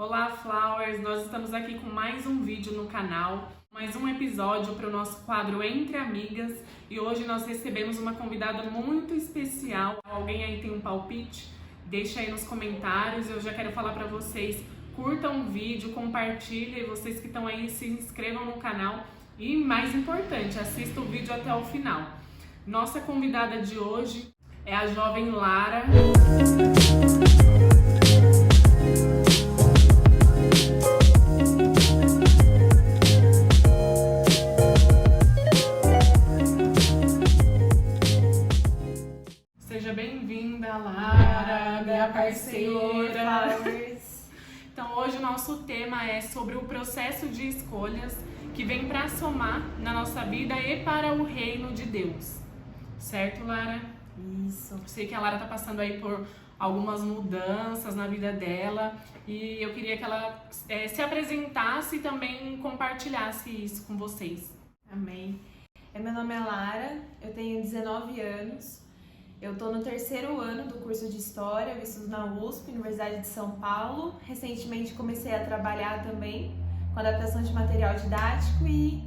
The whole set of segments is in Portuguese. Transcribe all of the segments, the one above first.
Olá, Flowers! Nós estamos aqui com mais um vídeo no canal, mais um episódio para o nosso quadro Entre Amigas, e hoje nós recebemos uma convidada muito especial. Alguém aí tem um palpite? Deixa aí nos comentários. Eu já quero falar para vocês, curtam o vídeo, compartilhem, vocês que estão aí se inscrevam no canal e, mais importante, assistam o vídeo até o final. Nossa convidada de hoje é a jovem Lara. Seja bem-vinda, Lara, minha parceira. Então hoje o nosso tema é sobre o processo de escolhas que vem para somar na nossa vida e para o reino de Deus. Certo, Lara? Isso. Sei que a Lara tá passando aí por algumas mudanças na vida dela e eu queria que ela se apresentasse e também compartilhasse isso com vocês. Amém. Meu nome é Lara, eu tenho 19 anos, eu tô no terceiro ano do curso de História, eu estudo na USP, Universidade de São Paulo. Recentemente comecei a trabalhar também com adaptação de material didático e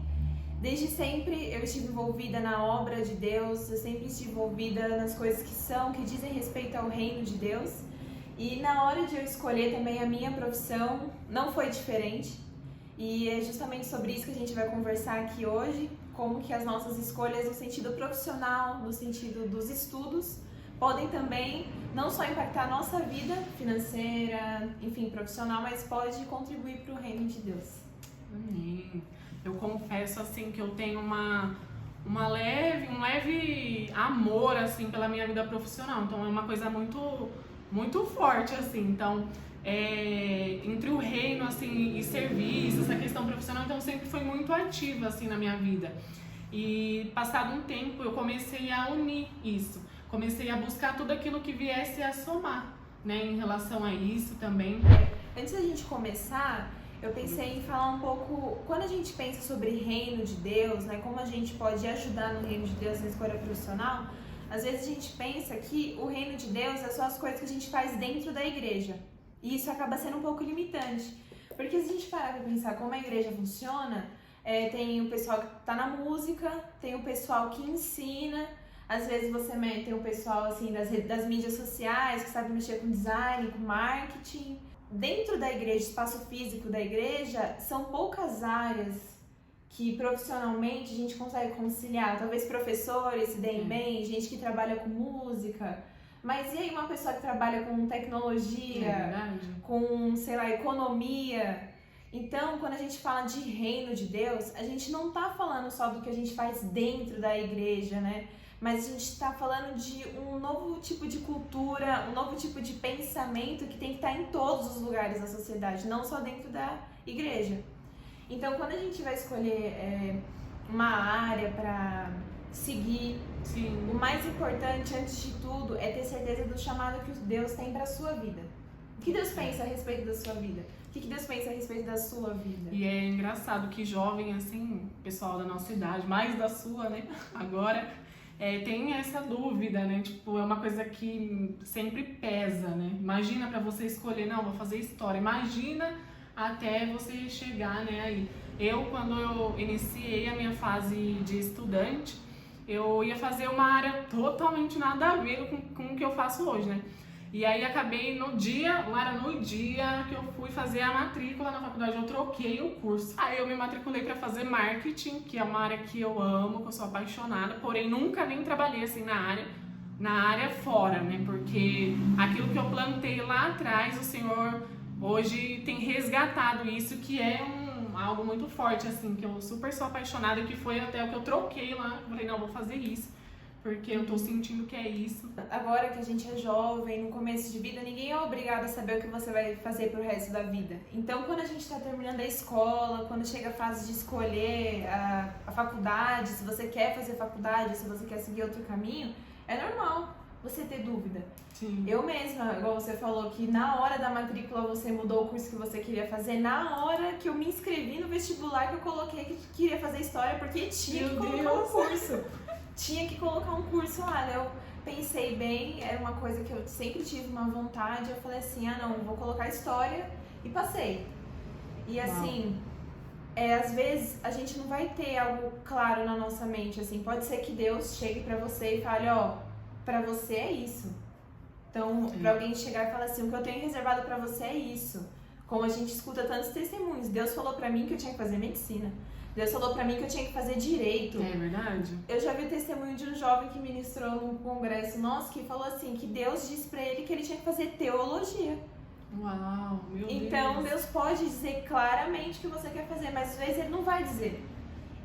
desde sempre eu estive envolvida na obra de Deus, eu sempre estive envolvida nas coisas que dizem respeito ao reino de Deus. E na hora de eu escolher também a minha profissão, não foi diferente. E é justamente sobre isso que a gente vai conversar aqui hoje, como que as nossas escolhas no sentido profissional, no sentido dos estudos, podem também não só impactar a nossa vida financeira, enfim, profissional, mas pode contribuir para o reino de Deus. Amém. Eu confesso assim que eu tenho um leve amor assim pela minha vida profissional. Então é uma coisa muito forte assim. Então entre o reino assim e serviço, essa questão profissional, então sempre foi muito ativa assim na minha vida. E passado um tempo eu comecei a unir isso. Comecei a buscar tudo aquilo que viesse a somar, né, em relação a isso também. Antes da gente começar, eu pensei em falar um pouco, quando a gente pensa sobre reino de Deus, né, como a gente pode ajudar no reino de Deus na escolha profissional, às vezes a gente pensa que o reino de Deus é só as coisas que a gente faz dentro da igreja. E isso acaba sendo um pouco limitante. Porque se a gente parar para pensar como a igreja funciona, tem o pessoal que está na música, tem o pessoal que ensina, às vezes você tem o pessoal assim, das mídias sociais, que sabe mexer com design, com marketing. Dentro da igreja, espaço físico da igreja, são poucas áreas que profissionalmente a gente consegue conciliar. Talvez professores se deem bem, gente que trabalha com música, mas e aí uma pessoa que trabalha com tecnologia, com, sei lá, economia? Então, quando a gente fala de reino de Deus, a gente não tá falando só do que a gente faz dentro da igreja, né? Mas a gente está falando de um novo tipo de cultura, um novo tipo de pensamento que tem que estar em todos os lugares da sociedade, não só dentro da igreja. Então, quando a gente vai escolher uma área para seguir, Sim. O mais importante, antes de tudo, é ter certeza do chamado que Deus tem para a sua vida. O que Deus pensa a respeito da sua vida? O que Deus pensa a respeito da sua vida? E é engraçado que jovem, assim, pessoal da nossa idade, mais da sua, né, agora, tem essa dúvida, né, tipo, é uma coisa que sempre pesa, né, imagina pra você escolher, não, vou fazer história, imagina até você chegar, né, aí. Quando eu iniciei a minha fase de estudante, eu ia fazer uma área totalmente nada a ver com o que eu faço hoje, né? E aí acabei no dia que eu fui fazer a matrícula na faculdade, eu troquei o curso. Aí eu me matriculei para fazer marketing, que é uma área que eu amo, que eu sou apaixonada, porém nunca nem trabalhei assim na área fora, né? Porque aquilo que eu plantei lá atrás, o Senhor hoje tem resgatado isso, que é algo muito forte, assim, que eu super sou apaixonada, que foi até o que eu troquei lá. Eu falei, não, vou fazer isso, porque eu tô sentindo que é isso. Agora que a gente é jovem, no começo de vida, ninguém é obrigado a saber o que você vai fazer pro resto da vida. Então, quando a gente tá terminando a escola, quando chega a fase de escolher a faculdade, se você quer fazer faculdade, se você quer seguir outro caminho, é normal você ter dúvida. Sim. Eu mesma, igual você falou, que na hora da matrícula você mudou o curso que você queria fazer, na hora que eu me inscrevi no vestibular que eu coloquei que queria fazer história, porque tinha que colocar um curso. Tinha que colocar um curso lá. Eu pensei bem, era uma coisa que eu sempre tive uma vontade, eu falei assim, não, vou colocar história E passei. E assim, às vezes a gente não vai ter algo claro na nossa mente, assim, pode ser que Deus chegue pra você e fale, ó, pra você é isso. Então, pra alguém chegar e falar assim, o que eu tenho reservado pra você é isso. Como a gente escuta tantos testemunhos, Deus falou pra mim que eu tinha que fazer medicina. Deus falou pra mim que eu tinha que fazer direito. É verdade. Eu já vi o testemunho de um jovem que ministrou num congresso nosso que falou assim, que Deus disse pra ele que ele tinha que fazer teologia. Uau, meu Deus. Então, Deus pode dizer claramente o que você quer fazer, mas às vezes Ele não vai dizer.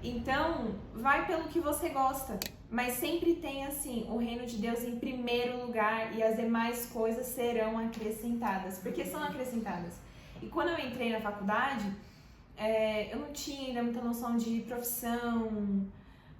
Então, vai pelo que você gosta. Mas sempre tem, assim, o reino de Deus em primeiro lugar e as demais coisas serão acrescentadas. Porque são acrescentadas. E quando eu entrei na faculdade, eu não tinha ainda muita noção de profissão,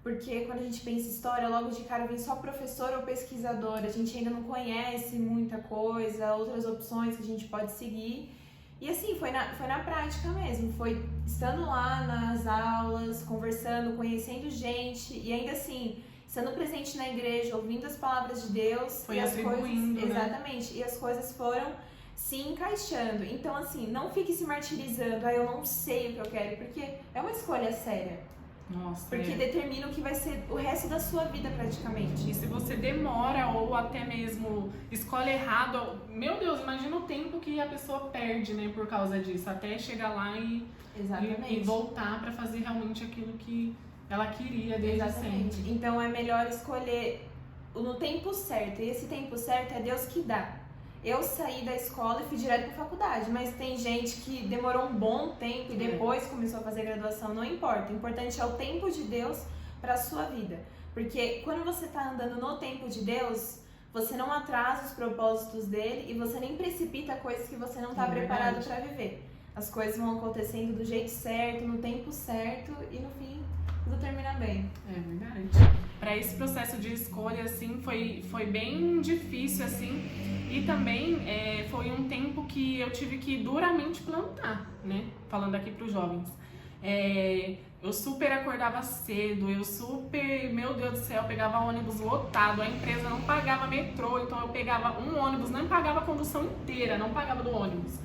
porque quando a gente pensa em história, logo de cara vem só professor ou pesquisador, a gente ainda não conhece muita coisa, outras opções que a gente pode seguir. E assim, foi na prática mesmo, foi estando lá nas aulas, conversando, conhecendo gente, e ainda assim, estando presente na igreja, ouvindo as palavras de Deus. Foi e as atribuindo, coisas, né? Exatamente, e as coisas foram se encaixando. Então assim, não fique se martirizando, eu não sei o que eu quero, porque é uma escolha séria. Nossa, Porque determina o que vai ser o resto da sua vida praticamente. E se você demora ou até mesmo escolhe errado, meu Deus, imagina o tempo que a pessoa perde, né, por causa disso, até chegar lá e voltar pra fazer realmente aquilo que ela queria desde sempre. Então é melhor escolher no tempo certo, e esse tempo certo é Deus que dá. Eu saí da escola e fui direto pra faculdade, mas tem gente que demorou um bom tempo e depois começou a fazer graduação, não importa. O importante é o tempo de Deus pra sua vida. Porque quando você tá andando no tempo de Deus, você não atrasa os propósitos dele e você nem precipita coisas que você não tá preparado pra viver. As coisas vão acontecendo do jeito certo, no tempo certo e no fim tudo termina bem. É verdade. Para esse processo de escolha, assim, foi bem difícil, assim, e também foi um tempo que eu tive que duramente plantar, né? Falando aqui para os jovens. Eu super acordava cedo, meu Deus do céu, pegava ônibus lotado, a empresa não pagava metrô, então eu pegava um ônibus, não pagava a condução inteira, não pagava do ônibus.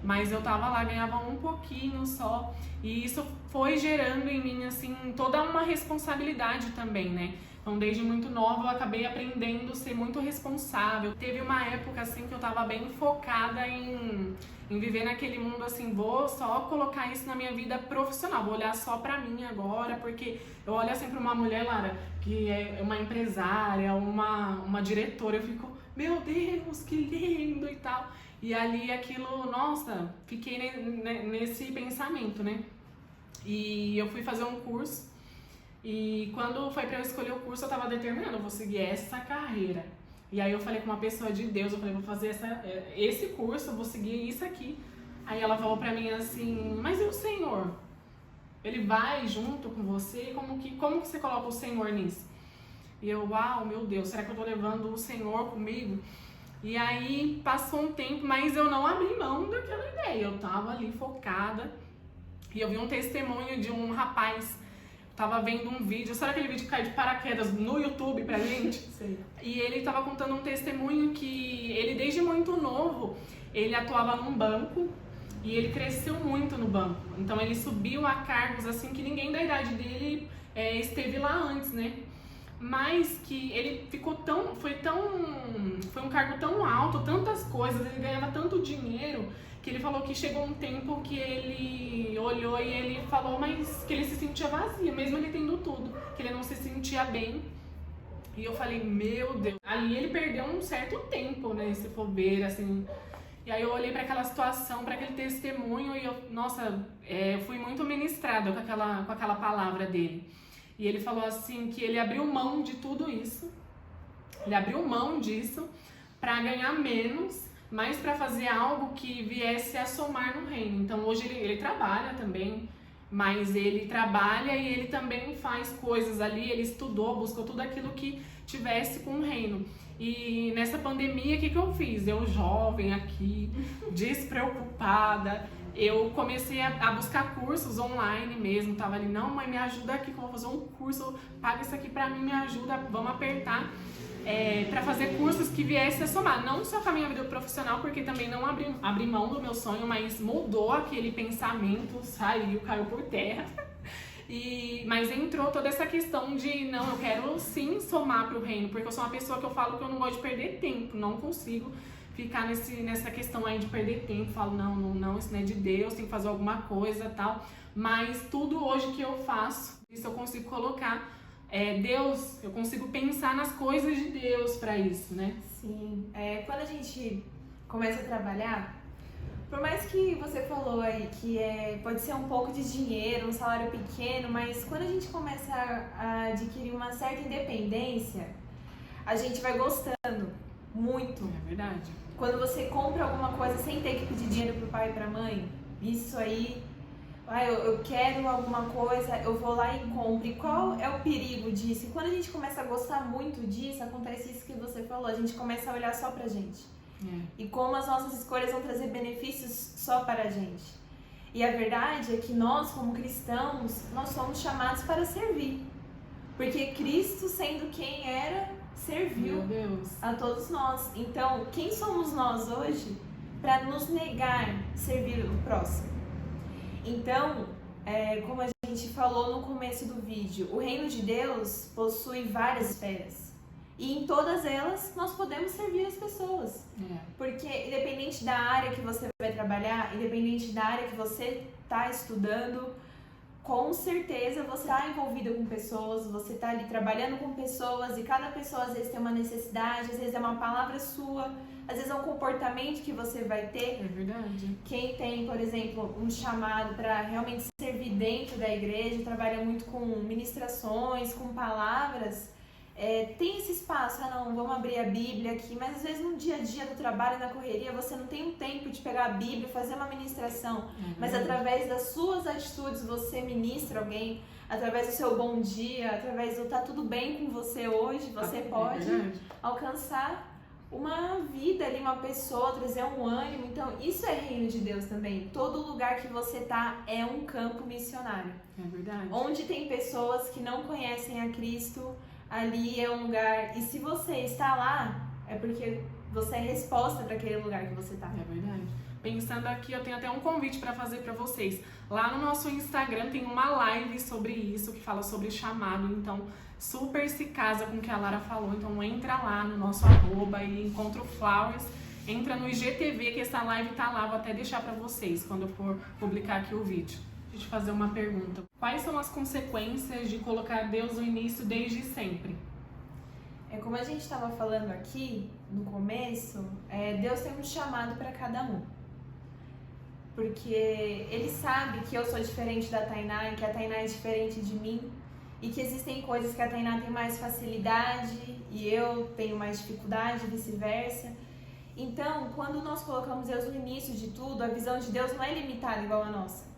Mas eu tava lá, ganhava um pouquinho só, e isso foi gerando em mim, assim, toda uma responsabilidade também, né? Então, desde muito nova, eu acabei aprendendo a ser muito responsável. Teve uma época, assim, que eu tava bem focada em viver naquele mundo, assim, vou só colocar isso na minha vida profissional, vou olhar só pra mim agora, porque eu olho, assim, pra uma mulher, Lara, que é uma empresária, uma diretora, eu fico, meu Deus, que lindo e tal. E ali aquilo, nossa, fiquei nesse pensamento, né? E eu fui fazer um curso e quando foi pra eu escolher o curso eu tava determinando, eu vou seguir essa carreira. E aí eu falei com uma pessoa de Deus, eu falei, vou fazer esse curso, eu vou seguir isso aqui. Aí ela falou pra mim assim, mas e o Senhor? Ele vai junto com você? Como que você coloca o Senhor nisso? E eu, uau, meu Deus, será que eu tô levando o Senhor comigo? E aí passou um tempo, mas eu não abri mão daquela ideia. Eu tava ali focada e eu vi um testemunho de um rapaz. Tava vendo um vídeo, sabe aquele vídeo que cai de paraquedas no YouTube pra gente? Sim. E ele tava contando um testemunho que ele desde muito novo, ele atuava num banco e ele cresceu muito no banco. Então ele subiu a cargos assim que ninguém da idade dele esteve lá antes, né? Mas que ele ficou foi um cargo tão alto, tantas coisas, ele ganhava tanto dinheiro, que ele falou que chegou um tempo que ele olhou e ele falou, mas que ele se sentia vazio, mesmo ele tendo tudo, que ele não se sentia bem. E eu falei, meu Deus, ali ele perdeu um certo tempo, né, se for ver, assim. E aí eu olhei para aquela situação, para aquele testemunho e eu, nossa, fui muito ministrada com aquela palavra dele. E ele falou assim que ele abriu mão de tudo isso, ele abriu mão disso para ganhar menos, mas para fazer algo que viesse a somar no reino. Então hoje ele trabalha também, mas ele trabalha e ele também faz coisas ali, ele estudou, buscou tudo aquilo que tivesse com o reino. E nessa pandemia, o que eu fiz? Eu jovem aqui, despreocupada, eu comecei a buscar cursos online mesmo, tava ali, não mãe, me ajuda aqui que eu vou fazer um curso, paga isso aqui pra mim, me ajuda, vamos apertar. para fazer cursos que viessem a somar, não só com a minha vida profissional, porque também não abri mão do meu sonho, mas mudou aquele pensamento, saiu, caiu por terra. Mas entrou toda essa questão de, não, eu quero sim somar para o reino, porque eu sou uma pessoa que eu falo que eu não gosto de perder tempo, não consigo ficar nessa questão aí de perder tempo, falo, não, isso não é de Deus, tem que fazer alguma coisa e tal, mas tudo hoje que eu faço, isso eu consigo colocar Deus, eu consigo pensar nas coisas de Deus para isso, né? Sim, quando a gente começa a trabalhar, por mais que você falou aí que pode ser um pouco de dinheiro, um salário pequeno, mas quando a gente começa a adquirir uma certa independência, a gente vai gostando muito. É verdade. Quando você compra alguma coisa sem ter que pedir dinheiro pro pai e pra mãe, isso aí, eu quero alguma coisa, eu vou lá e compro. E qual é o perigo disso? E quando a gente começa a gostar muito disso, acontece isso que você falou, a gente começa a olhar só pra gente. E como as nossas escolhas vão trazer benefícios só para a gente. E a verdade é que nós, como cristãos, nós somos chamados para servir. Porque Cristo, sendo quem era, serviu a todos nós. Então, quem somos nós hoje para nos negar servir o próximo? Então, como a gente falou no começo do vídeo, o reino de Deus possui várias esferas. E em todas elas, nós podemos servir as pessoas. Porque independente da área que você vai trabalhar, independente da área que você está estudando, com certeza você está envolvido com pessoas, você está ali trabalhando com pessoas e cada pessoa às vezes tem uma necessidade, às vezes é uma palavra sua, às vezes é um comportamento que você vai ter. É verdade. Quem tem, por exemplo, um chamado para realmente servir dentro da igreja, trabalha muito com ministrações, com palavras, tem esse espaço, vamos abrir a Bíblia aqui, mas às vezes no dia a dia do trabalho, na correria, você não tem um tempo de pegar a Bíblia, fazer uma ministração, mas através das suas atitudes você ministra alguém, através do seu bom dia, através do tá tudo bem com você hoje, você pode alcançar uma vida ali, uma pessoa, trazer um ânimo. Então isso é reino de Deus também. Todo lugar que você tá é um campo missionário. É verdade. Onde tem pessoas que não conhecem a Cristo, ali é um lugar, e se você está lá, é porque você é resposta para aquele lugar que você está. É verdade. Pensando aqui, eu tenho até um convite para fazer para vocês. Lá no nosso Instagram tem uma live sobre isso, que fala sobre chamado, então super se casa com o que a Lara falou, então entra lá no nosso @ e encontra o Flowers, entra no IGTV que essa live tá lá, vou até deixar para vocês quando eu for publicar aqui o vídeo. Deixa eu fazer uma pergunta. Quais são as consequências de colocar Deus no início desde sempre? Como a gente estava falando aqui no começo, Deus tem um chamado para cada um. Porque Ele sabe que eu sou diferente da Tainá e que a Tainá é diferente de mim. E que existem coisas que a Tainá tem mais facilidade e eu tenho mais dificuldade, vice-versa. Então, quando nós colocamos Deus no início de tudo, a visão de Deus não é limitada igual a nossa.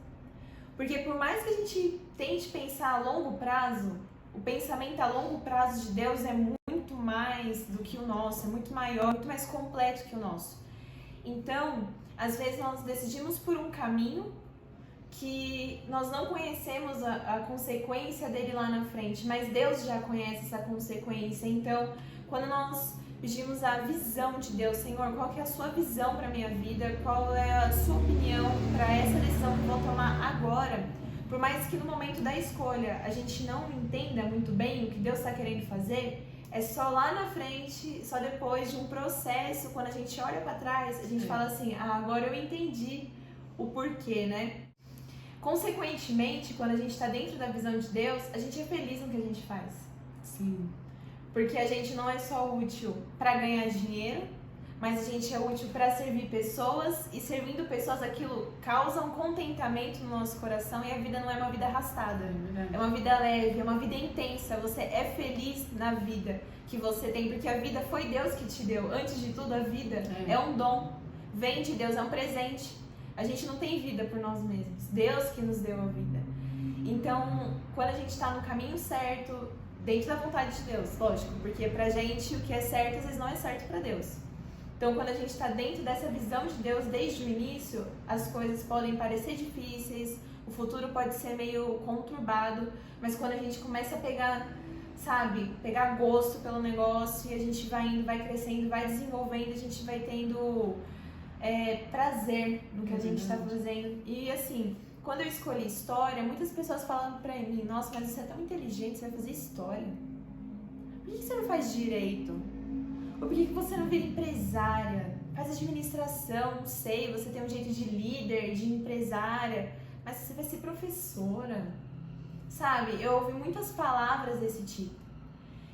Porque por mais que a gente tente pensar a longo prazo, o pensamento a longo prazo de Deus é muito mais do que o nosso, é muito maior, muito mais completo que o nosso. Então, às vezes nós decidimos por um caminho que nós não conhecemos a consequência dele lá na frente, mas Deus já conhece essa consequência. Então, quando nós pedimos a visão de Deus, Senhor, qual que é a sua visão para a minha vida, qual é a sua opinião para essa decisão que eu vou tomar agora, por mais que no momento da escolha a gente não entenda muito bem o que Deus está querendo fazer, é só lá na frente, só depois de um processo, quando a gente olha para trás, a gente fala assim, agora eu entendi o porquê, né? Consequentemente, quando a gente está dentro da visão de Deus, a gente é feliz no que a gente faz. Sim. Porque a gente não é só útil para ganhar dinheiro, mas a gente é útil para servir pessoas, e servindo pessoas aquilo causa um contentamento no nosso coração, e a vida não é uma vida arrastada, é uma vida leve, é uma vida intensa. Você é feliz na vida que você tem, porque a vida foi Deus que te deu. Antes de tudo, a vida é um dom, vem de Deus, é um presente. A gente não tem vida por nós mesmos, Deus que nos deu a vida. Então, quando a gente está no caminho certo, dentro da vontade de Deus, lógico, porque pra gente o que é certo às vezes não é certo pra Deus. Então, quando a gente está dentro dessa visão de Deus desde o início, as coisas podem parecer difíceis, o futuro pode ser meio conturbado, mas quando a gente começa a pegar sabe, pegar gosto pelo negócio e a gente vai indo, vai crescendo, vai desenvolvendo, a gente vai tendo prazer no que a gente está fazendo. E assim, quando eu escolhi história, muitas pessoas falando pra mim, nossa, mas você é tão inteligente, você vai fazer história. Por que você não faz direito? Ou por que você não vira empresária? Faz administração, não sei, você tem um jeito de líder, de empresária, mas você vai ser professora. Sabe, eu ouvi muitas palavras desse tipo.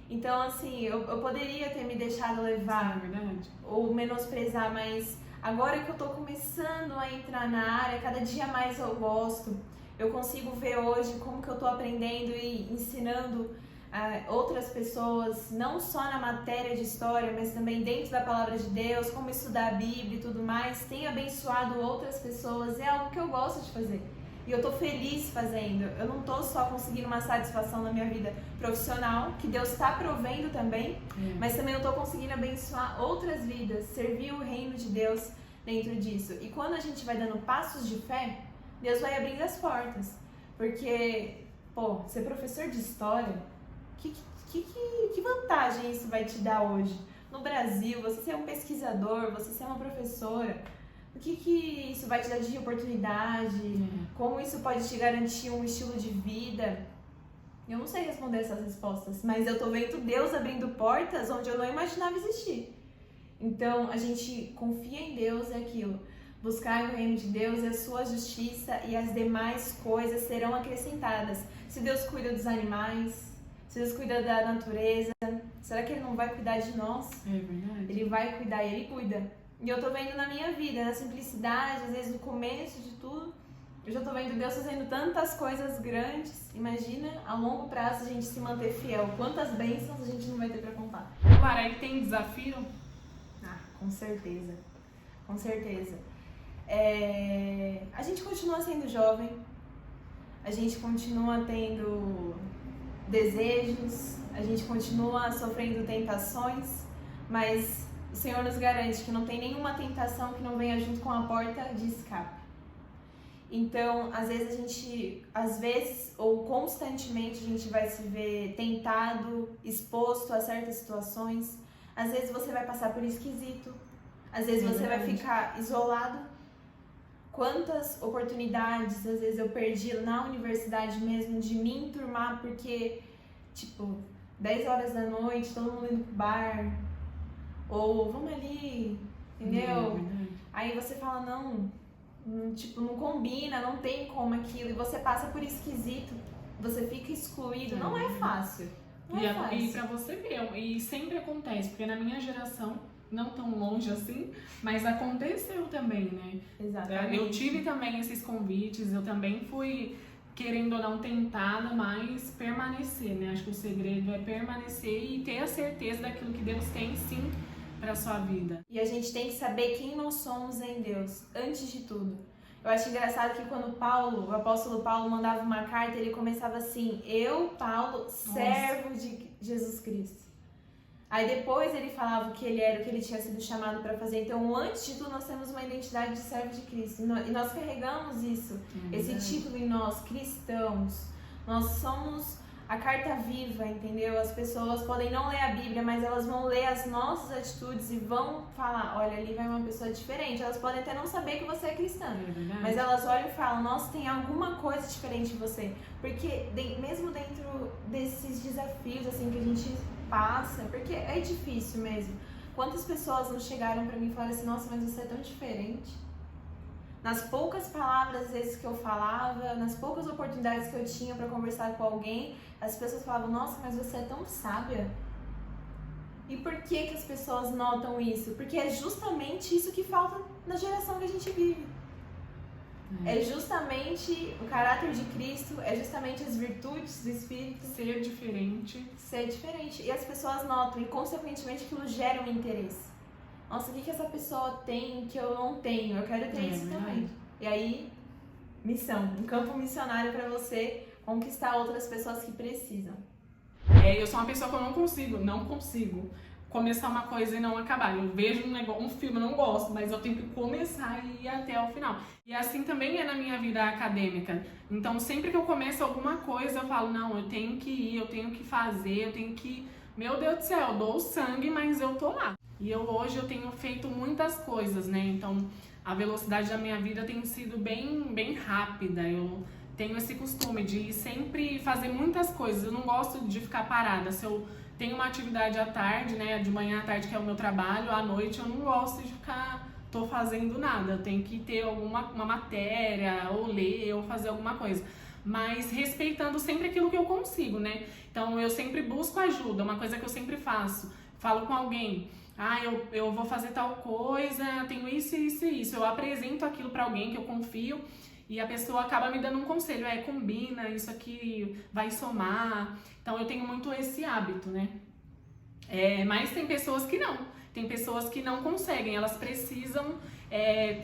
Então, assim, eu poderia ter me deixado levar, verdade, ou menosprezar, mas agora que eu tô começando a entrar na área, cada dia mais eu gosto. Eu consigo ver hoje como que eu tô aprendendo e ensinando outras pessoas, não só na matéria de história, mas também dentro da palavra de Deus, como estudar a Bíblia e tudo mais. Tem abençoado outras pessoas, é algo que eu gosto de fazer. E eu tô feliz fazendo. Eu não tô só conseguindo uma satisfação na minha vida profissional, que Deus está provendo também, mas também eu tô conseguindo abençoar outras vidas, servir o reino de Deus dentro disso. E quando a gente vai dando passos de fé, Deus vai abrindo as portas. Porque, pô, ser professor de história, que vantagem isso vai te dar hoje? No Brasil, você ser um pesquisador, você ser uma professora, o que isso vai te dar de oportunidade? Como isso pode te garantir um estilo de vida? Eu não sei responder essas respostas, mas eu tô vendo Deus abrindo portas onde eu não imaginava existir. Então, a gente confia em Deus, é aquilo. Buscar o reino de Deus, a sua justiça e as demais coisas serão acrescentadas. Se Deus cuida dos animais, se Deus cuida da natureza, será que Ele não vai cuidar de nós? É verdade. Ele vai cuidar, Ele cuida. E eu tô vendo na minha vida, na simplicidade, às vezes no começo de tudo, eu já tô vendo Deus fazendo tantas coisas grandes. Imagina, a longo prazo, a gente se manter fiel. Quantas bênçãos a gente não vai ter pra contar. Clara, aí tem desafio? Com certeza. Com certeza. A gente continua sendo jovem, a gente continua tendo desejos, a gente continua sofrendo tentações, mas o Senhor nos garante que não tem nenhuma tentação que não venha junto com a porta de escape. Então, às vezes ou constantemente a gente vai se ver tentado, exposto a certas situações. Às vezes você vai passar por esquisito, às vezes você vai ficar isolado. Quantas oportunidades, às vezes eu perdi na universidade mesmo, de me enturmar porque, 10 horas da noite, todo mundo indo pro bar, ou vamos ali, entendeu? Aí você fala, não, não combina, não tem como aquilo, e você passa por esquisito, você fica excluído, não é fácil. E pra você ver, e sempre acontece, porque na minha geração, não tão longe assim, mas aconteceu também, né? Exatamente. Eu tive também esses convites, eu também fui, querendo ou não, tentada, mas permanecer, né? Acho que o segredo é permanecer e ter a certeza daquilo que Deus tem, sim, para sua vida. E a gente tem que saber quem nós somos em Deus, antes de tudo. Eu acho engraçado que quando o apóstolo Paulo mandava uma carta, ele começava assim, eu, Paulo, servo de Jesus Cristo. Aí depois ele falava o que ele era, o que ele tinha sido chamado para fazer. Então, antes de tudo, nós temos uma identidade de servo de Cristo. E nós carregamos isso, esse título em nós, cristãos. Nós somos a carta viva, entendeu? As pessoas podem não ler a Bíblia, mas elas vão ler as nossas atitudes e vão falar, olha, ali vai uma pessoa diferente. Elas podem até não saber que você é cristã, mas elas olham e falam, nossa, tem alguma coisa diferente em você. Porque mesmo dentro desses desafios assim que a gente passa, porque é difícil mesmo. Quantas pessoas não chegaram pra mim e falaram assim, nossa, mas você é tão diferente. Nas poucas palavras, às vezes, que eu falava, nas poucas oportunidades que eu tinha pra conversar com alguém, as pessoas falavam, nossa, mas você é tão sábia. E por que as pessoas notam isso? Porque é justamente isso que falta na geração que a gente vive. É justamente o caráter de Cristo, é justamente as virtudes do Espírito. Ser diferente. Ser diferente. E as pessoas notam, e consequentemente aquilo gera um interesse. Nossa, o que essa pessoa tem que eu não tenho? Eu quero ter isso também. E aí, missão, um campo missionário para você conquistar outras pessoas que precisam. Eu sou uma pessoa que eu não consigo começar uma coisa e não acabar. Eu vejo um filme, eu não gosto, mas eu tenho que começar e ir até o final. E assim também é na minha vida acadêmica. Então, sempre que eu começo alguma coisa, eu falo, não, eu tenho que ir, eu tenho que fazer, eu tenho que... Meu Deus do céu, eu dou o sangue, mas eu tô lá. E hoje eu tenho feito muitas coisas, né? Então, a velocidade da minha vida tem sido bem rápida. Eu tenho esse costume de sempre fazer muitas coisas. Eu não gosto de ficar parada. Se eu tenho uma atividade à tarde, né? De manhã à tarde, que é o meu trabalho, à noite eu não gosto de ficar... tô fazendo nada. Eu tenho que ter uma matéria, ou ler, ou fazer alguma coisa. Mas respeitando sempre aquilo que eu consigo, né? Então, eu sempre busco ajuda. Uma coisa que eu sempre faço. Falo com alguém... eu vou fazer tal coisa, tenho isso, isso e isso. Eu apresento aquilo pra alguém que eu confio e a pessoa acaba me dando um conselho. Combina, isso aqui vai somar. Então, eu tenho muito esse hábito, né? Mas tem pessoas que não. Tem pessoas que não conseguem. Elas precisam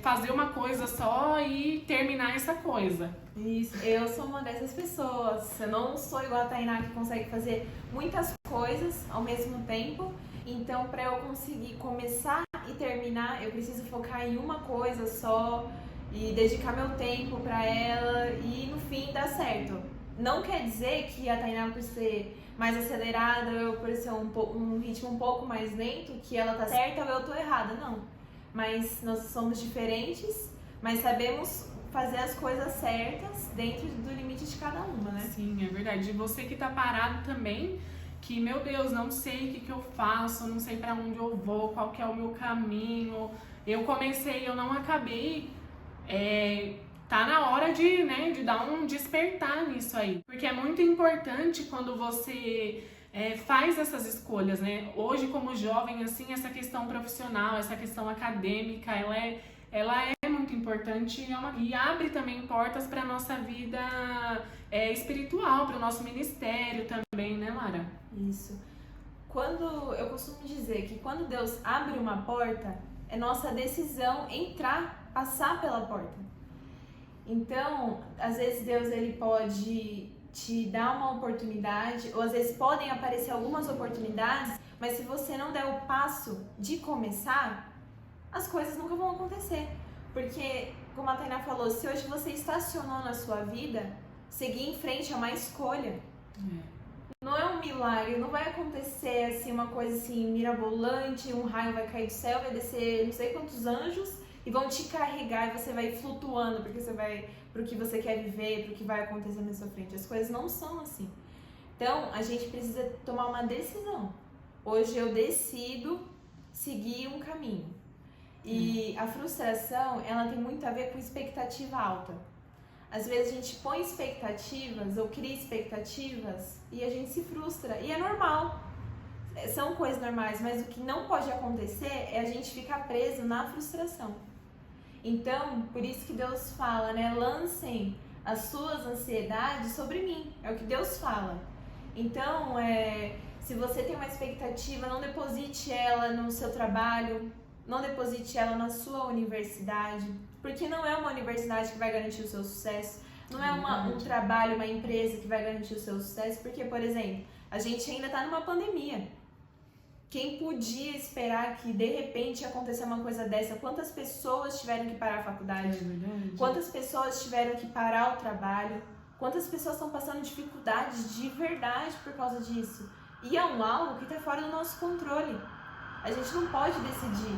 fazer uma coisa só e terminar essa coisa. Isso, eu sou uma dessas pessoas. Eu não sou igual a Tainá, que consegue fazer muitas coisas ao mesmo tempo. Então, para eu conseguir começar e terminar, eu preciso focar em uma coisa só e dedicar meu tempo para ela e no fim dar certo. Não quer dizer que a Tainá, por ser mais acelerada, eu por ser um ritmo um pouco mais lento, que ela tá certa ou eu tô errada, não. Mas nós somos diferentes, mas sabemos fazer as coisas certas dentro do limite de cada uma, né? Sim, é verdade. E você que tá parado também, que, meu Deus, não sei o que eu faço, não sei pra onde eu vou, qual que é o meu caminho. Eu comecei, eu não acabei. Tá na hora de dar um despertar nisso aí. Porque é muito importante quando você faz essas escolhas, né? Hoje, como jovem, assim, essa questão profissional, essa questão acadêmica, ela é muito importante e abre também portas para nossa vida espiritual, para o nosso ministério também, né, Lara? Isso. Eu costumo dizer que quando Deus abre uma porta, é nossa decisão entrar, passar pela porta. Então, às vezes Deus ele pode te dar uma oportunidade, ou às vezes podem aparecer algumas oportunidades, mas se você não der o passo de começar, as coisas nunca vão acontecer. Porque, como a Tainá falou, se hoje você estacionou na sua vida, seguir em frente é uma escolha. Não é um milagre, não vai acontecer assim uma coisa assim mirabolante, um raio vai cair do céu, vai descer não sei quantos anjos e vão te carregar e você vai flutuando porque você vai pro que você quer viver, pro que vai acontecer na sua frente. As coisas não são assim. Então, a gente precisa tomar uma decisão. Hoje eu decido seguir um caminho. E a frustração, ela tem muito a ver com expectativa alta. Às vezes a gente põe expectativas ou cria expectativas e a gente se frustra. E é normal. São coisas normais, mas o que não pode acontecer é a gente ficar preso na frustração. Então, por isso que Deus fala, né? Lancem as suas ansiedades sobre mim. É o que Deus fala. Então, se você tem uma expectativa, não deposite ela no seu trabalho, não deposite ela na sua universidade, porque não é uma universidade que vai garantir o seu sucesso, não é um trabalho, uma empresa que vai garantir o seu sucesso, porque, por exemplo, a gente ainda está numa pandemia. Quem podia esperar que de repente ia acontecer uma coisa dessa? Quantas pessoas tiveram que parar a faculdade? Quantas pessoas tiveram que parar o trabalho? Quantas pessoas estão passando dificuldades de verdade por causa disso? E é algo que está fora do nosso controle. A gente não pode decidir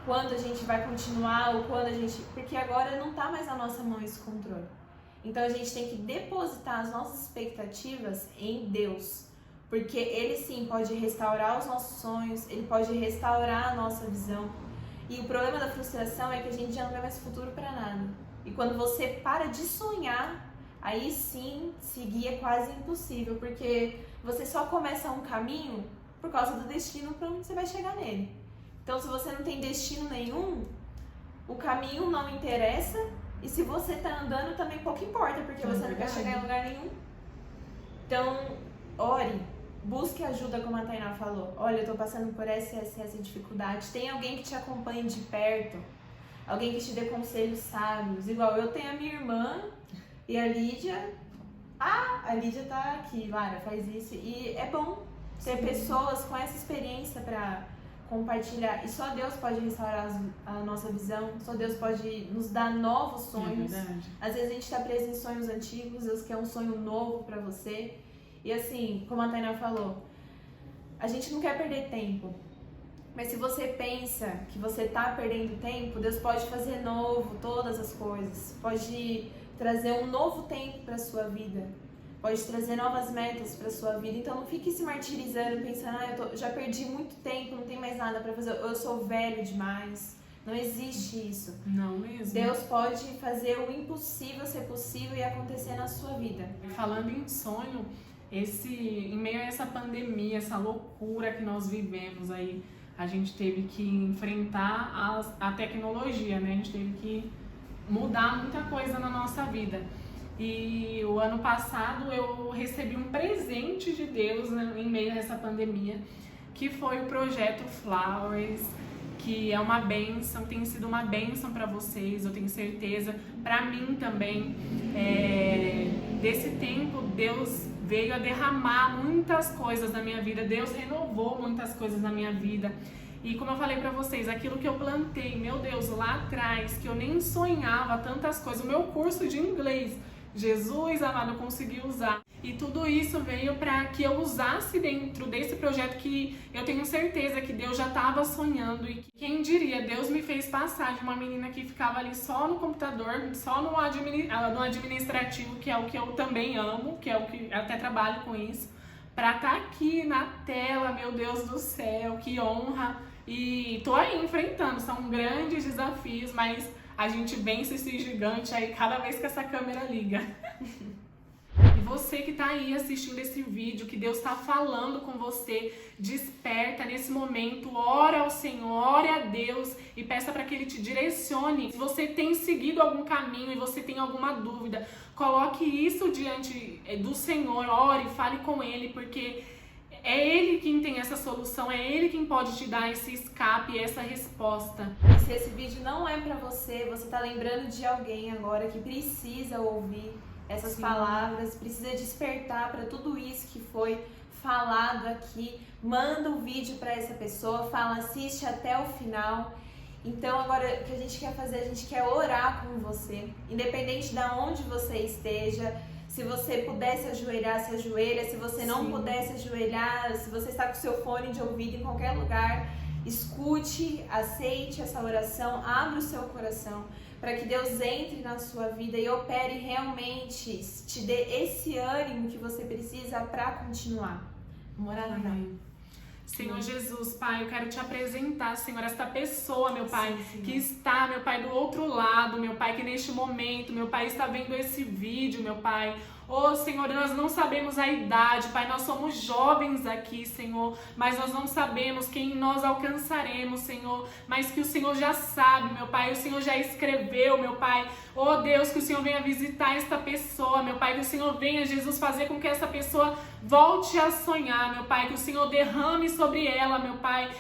quando a gente vai continuar ou quando a gente... Porque agora não está mais na nossa mão esse controle. Então a gente tem que depositar as nossas expectativas em Deus. Porque Ele sim pode restaurar os nossos sonhos, Ele pode restaurar a nossa visão. E o problema da frustração é que a gente já não vê mais futuro para nada. E quando você para de sonhar, aí sim seguir é quase impossível. Porque você só começa um caminho por causa do destino para onde você vai chegar nele. Então, se você não tem destino nenhum, o caminho não interessa. E se você tá andando, também pouco importa, porque você não quer chegar em lugar nenhum. Então, ore, busque ajuda, como a Tainá falou. Olha, eu tô passando por essa dificuldade. Tem alguém que te acompanhe de perto, alguém que te dê conselhos sábios. Igual eu tenho a minha irmã e a Lídia. A Lídia tá aqui, Lara, faz isso. E é bom. ter pessoas com essa experiência para compartilhar. E só Deus pode restaurar a nossa visão, só Deus pode nos dar novos sonhos. Às vezes a gente está preso em sonhos antigos, Deus quer um sonho novo para você. E assim, como a Tainá falou, a gente não quer perder tempo. Mas se você pensa que você está perdendo tempo, Deus pode fazer novo todas as coisas. Pode trazer um novo tempo para a sua vida. Pode trazer novas metas para a sua vida. Então não fique se martirizando, pensando, já perdi muito tempo, não tem mais nada para fazer, eu sou velho demais. Não existe isso. Não mesmo. Deus pode fazer o impossível ser possível e acontecer na sua vida. Falando em sonho, em meio a essa pandemia, essa loucura que nós vivemos aí, a gente teve que enfrentar a tecnologia, né? A gente teve que mudar muita coisa na nossa vida. E o ano passado eu recebi um presente de Deus, né, em meio a essa pandemia, que foi o projeto Flowers, que é uma bênção, tem sido uma bênção para vocês, eu tenho certeza, para mim também. Desse tempo, Deus veio a derramar muitas coisas na minha vida, Deus renovou muitas coisas na minha vida. E como eu falei pra vocês, aquilo que eu plantei, meu Deus, lá atrás, que eu nem sonhava tantas coisas, o meu curso de inglês, Jesus amado, eu consegui usar. E tudo isso veio para que eu usasse dentro desse projeto que eu tenho certeza que Deus já estava sonhando. E que, quem diria, Deus me fez passar de uma menina que ficava ali só no computador, só no administrativo, que é o que eu também amo, que é o que até trabalho com isso, para estar aqui na tela, meu Deus do céu, que honra. E tô aí enfrentando, são grandes desafios, mas a gente vence esse gigante aí cada vez que essa câmera liga. E você que tá aí assistindo esse vídeo, que Deus tá falando com você, desperta nesse momento, ora ao Senhor, ore a Deus e peça para que Ele te direcione. Se você tem seguido algum caminho e você tem alguma dúvida, coloque isso diante do Senhor, ore, fale com Ele, porque é Ele quem tem essa solução, é Ele quem pode te dar esse escape, essa resposta. Se esse vídeo não é pra você, você tá lembrando de alguém agora que precisa ouvir essas palavras, precisa despertar para tudo isso que foi falado aqui, manda o vídeo para essa pessoa, fala, assiste até o final. Então agora o que a gente quer fazer, a gente quer orar com você, independente de onde você esteja. Se você pudesse ajoelhar, se ajoelha. Se você não pudesse ajoelhar, se você está com seu fone de ouvido em qualquer lugar, escute, aceite essa oração, abra o seu coração para que Deus entre na sua vida e opere realmente, te dê esse ânimo que você precisa para continuar. Vamos orar, Amém. Senhor Jesus, Pai, eu quero te apresentar, Senhor, esta pessoa, meu Pai, que está, meu Pai, do outro lado, meu Pai, que neste momento, meu Pai, está vendo esse vídeo, meu Pai. Oh, Senhor, nós não sabemos a idade, Pai, nós somos jovens aqui, Senhor, mas nós não sabemos quem nós alcançaremos, Senhor, mas que o Senhor já sabe, meu Pai, o Senhor já escreveu, meu Pai. Oh, Deus, que o Senhor venha visitar esta pessoa, meu Pai, que o Senhor venha, Jesus, fazer com que essa pessoa volte a sonhar, meu Pai, que o Senhor derrame sobre ela, meu Pai,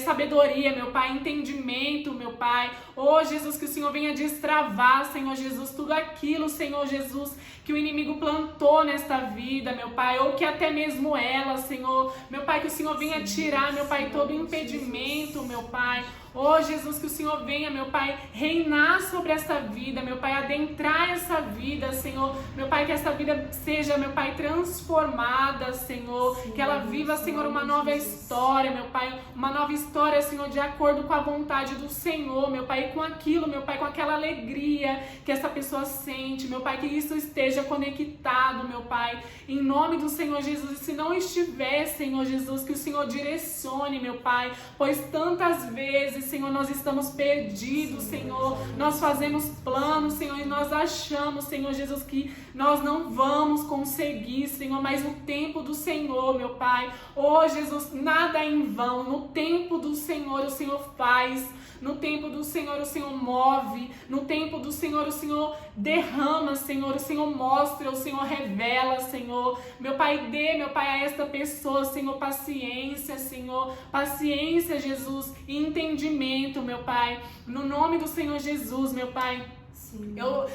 sabedoria, meu Pai, entendimento, meu Pai. Oh, Jesus, que o Senhor venha destravar, Senhor Jesus, tudo aquilo, Senhor Jesus, que o inimigo plantou nesta vida, meu Pai, ou que até mesmo ela, Senhor, meu Pai, que o Senhor venha tirar, meu Pai, todo impedimento, meu Pai. Oh, Jesus, que o Senhor venha, meu Pai, reinar sobre essa vida, meu Pai, adentrar essa vida, Senhor. Meu Pai, que essa vida seja, meu Pai, transformada, Senhor. Que ela viva, Senhor, uma nova história, meu Pai. Uma nova história, Senhor, de acordo com a vontade do Senhor, meu Pai. E com aquilo, meu Pai, com aquela alegria que essa pessoa sente, meu Pai. Que isso esteja conectado, meu Pai. Em nome do Senhor Jesus. E se não estiver, Senhor Jesus, que o Senhor direcione, meu Pai. Pois tantas vezes, Senhor, nós estamos perdidos, Senhor, nós fazemos planos, Senhor, e nós achamos, Senhor Jesus, que nós não vamos conseguir, Senhor, mas o tempo do Senhor, meu Pai, oh Jesus, nada é em vão, no tempo do Senhor o Senhor faz, no tempo do Senhor o Senhor move, no tempo do Senhor o Senhor derrama, Senhor, o Senhor mostra, o Senhor revela, Senhor, meu Pai, dê, meu Pai, a esta pessoa, Senhor, paciência, Senhor, paciência, Jesus, e entendimento, meu Pai, no nome do Senhor Jesus, meu Pai. Sim,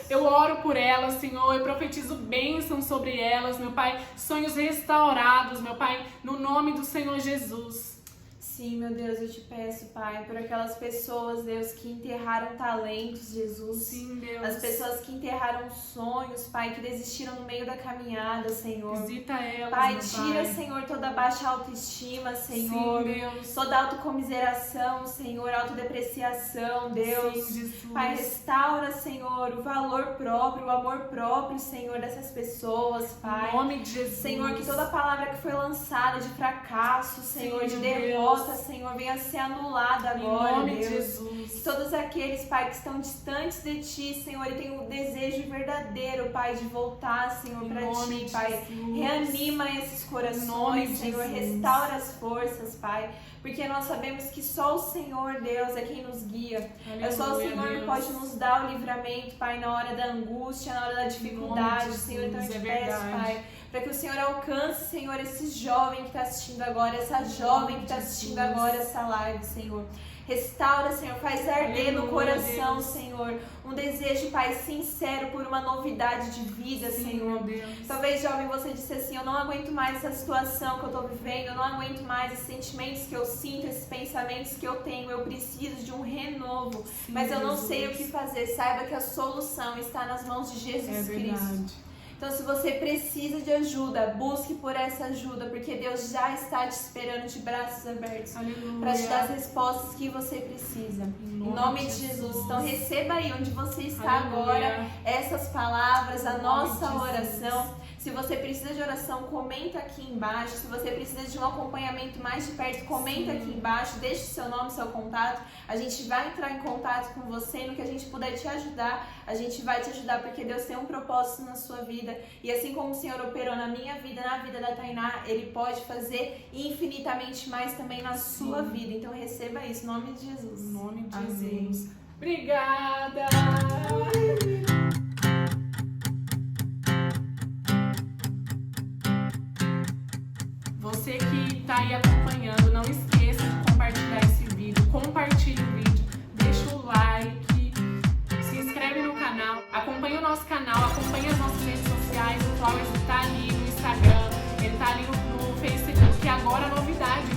Eu oro por elas, Senhor, eu profetizo bênção sobre elas, meu Pai, sonhos restaurados, meu Pai, no nome do Senhor Jesus. Sim, meu Deus, eu te peço, Pai, por aquelas pessoas, Deus, que enterraram talentos, Jesus. Sim, Deus. As pessoas que enterraram sonhos, Pai, que desistiram no meio da caminhada, Senhor. Visita elas, Pai, meu tira, Pai. Senhor, toda baixa autoestima, Senhor. Sim, Deus. Toda autocomiseração, Senhor, autodepreciação, Deus. Sim, Jesus. Pai, restaura, Senhor, o valor próprio, o amor próprio, Senhor, dessas pessoas, Pai. Em nome de Jesus. Senhor, que toda palavra que foi lançada de fracasso, Senhor, Sim, de Deus. derrota, Senhor, venha a ser anulada agora, Em nome Deus. de Jesus. Que todos aqueles, Pai, que estão distantes de Ti, Senhor, e têm o desejo verdadeiro, Pai, de voltar, Senhor, para Ti, Pai. Reanima esses corações, Senhor, restaura as forças, Pai. Porque nós sabemos que só o Senhor, Deus, é quem nos guia. Aleluia, É só o Senhor Deus. que pode nos dar o livramento, Pai, na hora da angústia, na hora da dificuldade, de Senhor. Então eu te Jesus, peço, verdade. Pai, para que o Senhor alcance, Senhor, esse jovem que está assistindo agora, essa jovem que está assistindo agora essa live, Senhor. Restaura, Senhor, faz arder no coração, Deus. Senhor, um desejo, Pai, sincero por uma novidade de vida, Sim, Senhor. meu Deus. Talvez, jovem, você disse assim, eu não aguento mais essa situação que eu tô vivendo, eu não aguento mais esses sentimentos que eu sinto, esses pensamentos que eu tenho, eu preciso de um renovo, Sim, mas eu não Jesus. sei o que fazer. Saiba que a solução está nas mãos de Jesus É Cristo. verdade. Então, se você precisa de ajuda, busque por essa ajuda, porque Deus já está te esperando de braços abertos para te dar as respostas que você precisa. Em nome de Jesus. Então, receba aí onde você está agora essas palavras, a nossa oração. Se você precisa de oração, comenta aqui embaixo. Se você precisa de um acompanhamento mais de perto, comenta aqui embaixo. Deixe seu nome, seu contato. A gente vai entrar em contato com você. No que a gente puder te ajudar, a gente vai te ajudar, porque Deus tem um propósito na sua vida. E assim como o Senhor operou na minha vida, na vida da Tainá, Ele pode fazer infinitamente mais também na sua vida. Então receba isso, em nome de Jesus. Em nome de Amém. Jesus. Obrigada! Você que está aí acompanhando, não esqueça de compartilhar esse vídeo. Compartilhe o vídeo, deixa o like, se inscreve no canal, acompanhe o nosso canal, acompanhe as nossas redes sociais. O Flowers está ali no Instagram, ele está ali no Facebook, e agora a novidade,